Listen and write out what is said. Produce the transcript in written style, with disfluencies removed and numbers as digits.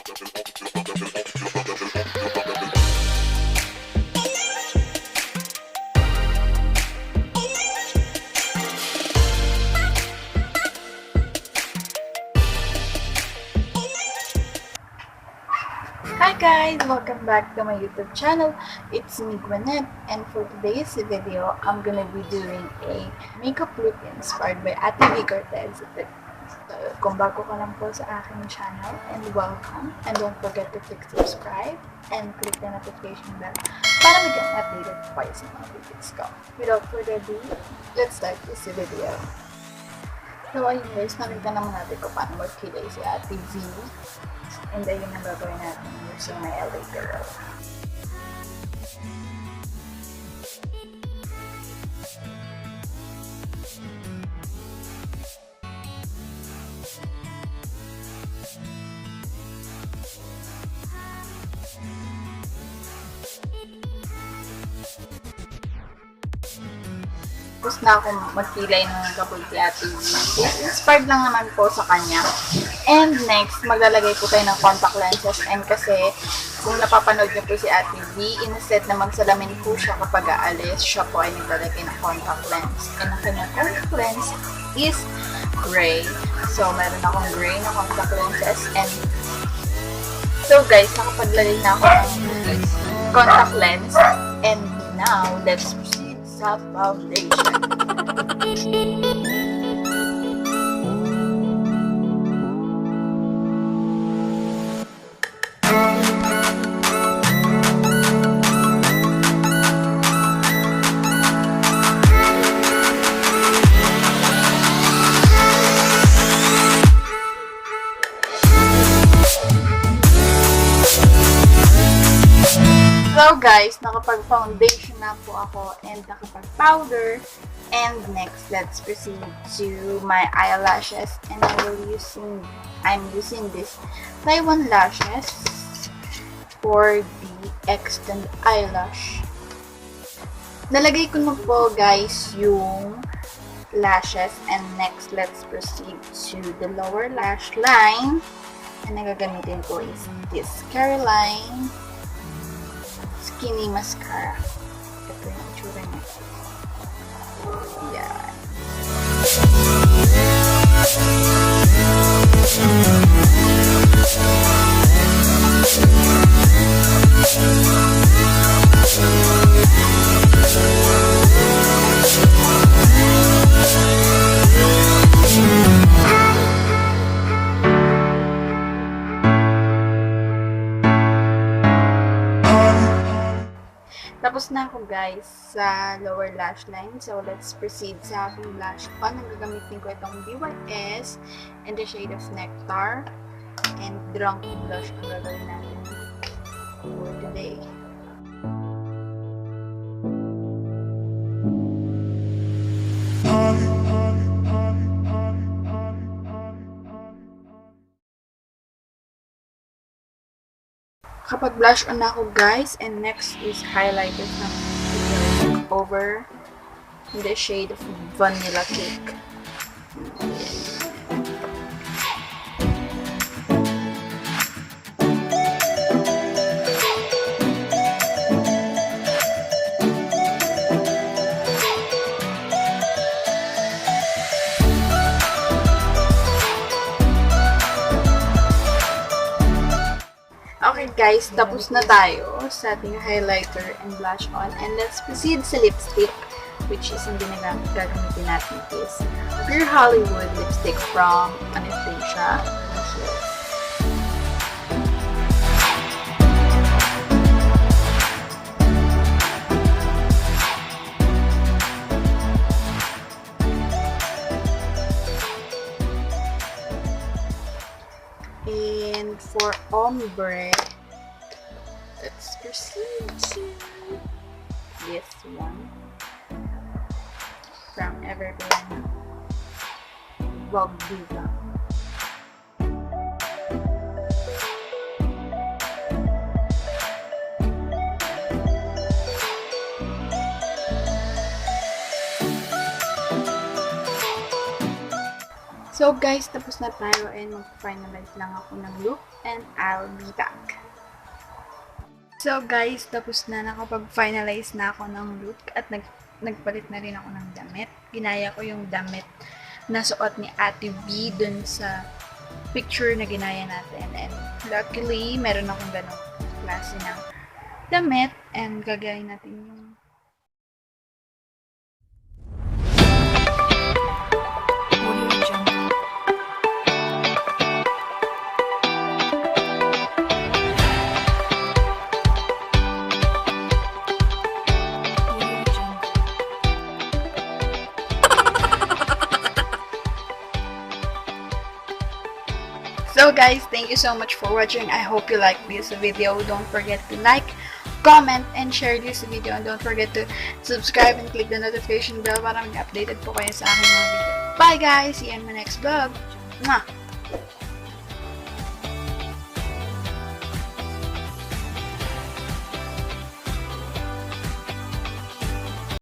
Hi guys! Welcome back to my YouTube channel. It's me, Gwynette, and for today's video, I'm gonna be doing a makeup look inspired by Ate V Cortez. So, kung bago ka lang po sa aking channel, and welcome. And don't forget to click subscribe and click the notification bell para maging updated pa sa mga videos ko. Without further ado, let's start this video. So, ayun guys, nakita naman natin kung paano magkilay si Ate V. And ayun ang gagawin natin using my LA Girl. Tapos na ako magkilay ng kabulti Ate V. Inspired lang naman po sa kanya. And next, maglalagay po tayo ng contact lenses. And kasi, kung napapanood niyo po si Ate V, instead na magsalamin po siya kapag aalis, siya po ay naglalagay ng contact lens. And ang kanyang contact lens is gray. So, meron akong gray na contact lenses. And so guys, nakapaglagay na ako ng contact lens. And now, let's proceed sa foundation. So guys, nakapag-foundation na po ako and nakapag-powder. And next, let's proceed to my eyelashes. And I'm using this Taiwan lashes for the extend eyelash. Nalagay ko na po guys yung lashes. And next, let's proceed to the lower lash line. And nagagamitin ko is this Caroline Skinny Mascara. Ito yung itsura niya. Yan. Tapos na ako guys sa lower lash line. So, let's proceed sa aking blush on. Nagagamitin ko itong VIY in the shade of Nectar. And drunk blush ang gagawin natin for today. Kapag blush on na ako guys, and next is highlighter na over in the shade of Vanilla Cake. Okay guys, tapos na tayo sa ating highlighter and blush on. And let's proceed sa lipstick, which is ang gagamitin natin is Pure Hollywood lipstick from Anastasia. And for ombre, let's proceed to this one from Evergreen Vogue Diva. So guys, tapos na tayo and mag-finalize lang ako ng look and I'll be back. So guys, tapos na, nakapag-finalize na ako ng look at nagpalit na rin ako ng damit. Ginaya ko yung damit na suot ni Ate V dun sa picture na ginaya natin. And luckily, meron akong ganong klase ng damit and gagayin natin yung So guys, thank you so much for watching. I hope you like this video. Don't forget to like, comment, and share this video. And don't forget to subscribe and click the notification bell para mag-updated po kayo sa aking mga video. Bye guys! See you in my next vlog. Mwah!